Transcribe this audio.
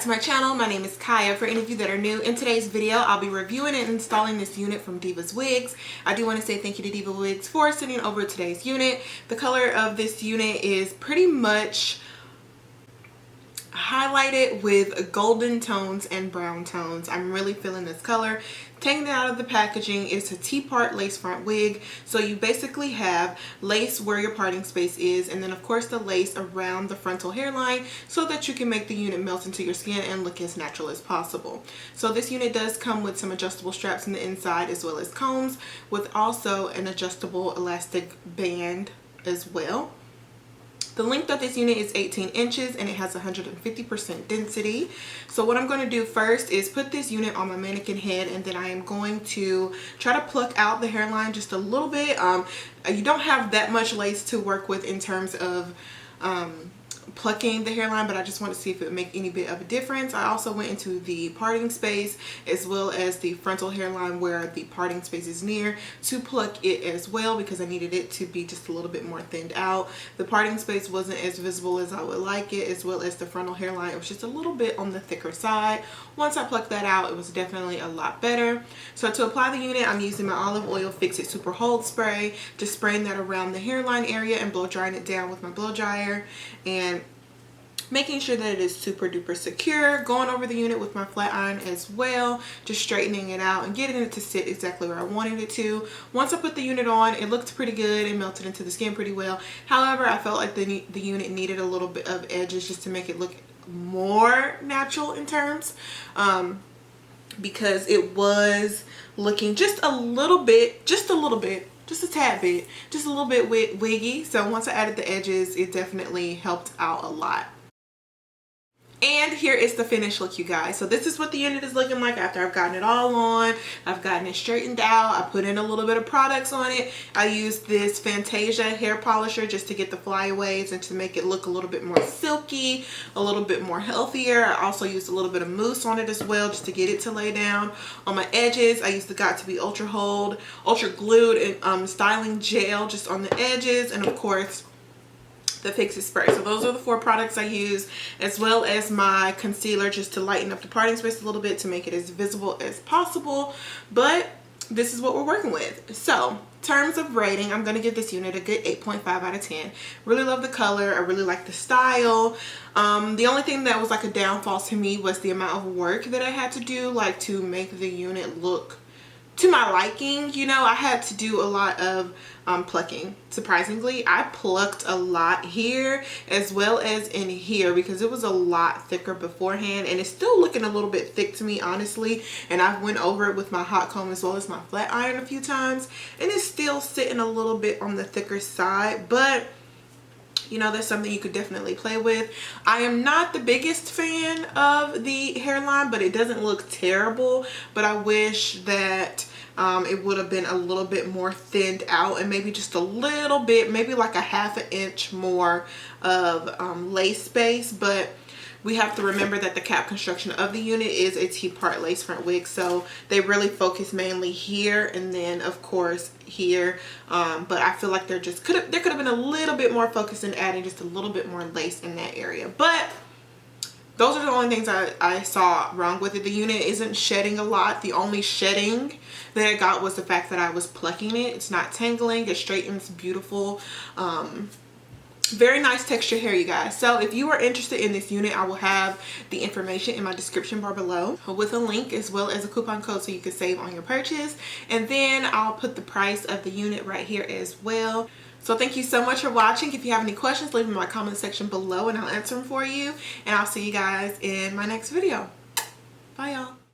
to my channel. My name is Kaya. For any of you that are new, in today's video I'll be reviewing and installing this unit from DivasWigs. I do want to say thank you to DivasWigs for sending over today's unit. The color of this unit is pretty much highlighted with golden tones and brown tones. I'm really feeling this color. Taking it out of the packaging, it's a T-part lace front wig. So you basically have lace where your parting space is, and then of course the lace around the frontal hairline so that you can make the unit melt into your skin and look as natural as possible. So this unit does come with some adjustable straps on the inside as well as combs, with also an adjustable elastic band as well. The length of this unit is 18 inches and it has 150% density. So what I'm going to do first is put this unit on my mannequin head, and then I am going to try to pluck out the hairline just a little bit. You don't have that much lace to work with in terms of plucking the hairline, but I just want to see if it would make any bit of a difference. I also went into the parting space as well as the frontal hairline where the parting space is near to pluck it as well, because I needed it to be just a little bit more thinned out. The parting space wasn't as visible as I would like it, as well as the frontal hairline. It was just a little bit on the thicker side. Once I plucked that out, it was definitely a lot better. So to apply the unit, I'm using my olive oil Fix It Super Hold spray, just spraying that around the hairline area and blow drying it down with my blow dryer, and making sure that it is super duper secure. Going over the unit with my flat iron as well, just straightening it out and getting it to sit exactly where I wanted it to. Once I put the unit on, it looked pretty good. It melted into the skin pretty well. However, I felt like the unit needed a little bit of edges just to make it look more natural in terms, because it was looking just a little bit, just a tad bit, just a little bit wiggy. So once I added the edges, it definitely helped out a lot. And here is the finished look, you guys. So this is what the unit is looking like after I've gotten it all on. I've gotten it straightened out. I put in a little bit of products on it. I used this Fantasia hair polisher just to get the flyaways and to make it look a little bit more silky, a little bit more healthier. I also used a little bit of mousse on it as well just to get it to lay down. On my edges, I used the Got To Be Ultra Hold, Ultra Glued, and styling gel just on the edges, and of course the Fix It spray. So those are the 4 products I use, as well as my concealer just to lighten up the parting space a little bit to make it as visible as possible. But this is what we're working with. So in terms of rating, I'm going to give this unit a good 8.5 out of 10. Really love the color. I really like the style. The only thing that was like a downfall to me was the amount of work that I had to do, like to make the unit look to my liking. You know, I had to do a lot of plucking. Surprisingly, I plucked a lot here as well as in here because it was a lot thicker beforehand, and it's still looking a little bit thick to me, honestly. And I went over it with my hot comb as well as my flat iron a few times, and it's still sitting a little bit on the thicker side, but you know, that's something you could definitely play with. I am not the biggest fan of the hairline, but it doesn't look terrible. But I wish that it would have been a little bit more thinned out, and maybe just a little bit, maybe like a ½ an inch more of lace space. But we have to remember that the cap construction of the unit is a T-part lace front wig, so they really focus mainly here and then of course here. But I feel like there could have been a little bit more focus in adding just a little bit more lace in that area. But those are the only things I saw wrong with it. The unit isn't shedding a lot. The only shedding that I got was the fact that I was plucking it. It's not tangling. It straightens beautiful. Very nice texture hair, you guys. So if you are interested in this unit, I will have the information in my description bar below with a link as well as a coupon code so you can save on your purchase. And then I'll put the price of the unit right here as well. So thank you so much for watching. If you have any questions, leave them in my comment section below and I'll answer them for you. And I'll see you guys in my next video. Bye, y'all.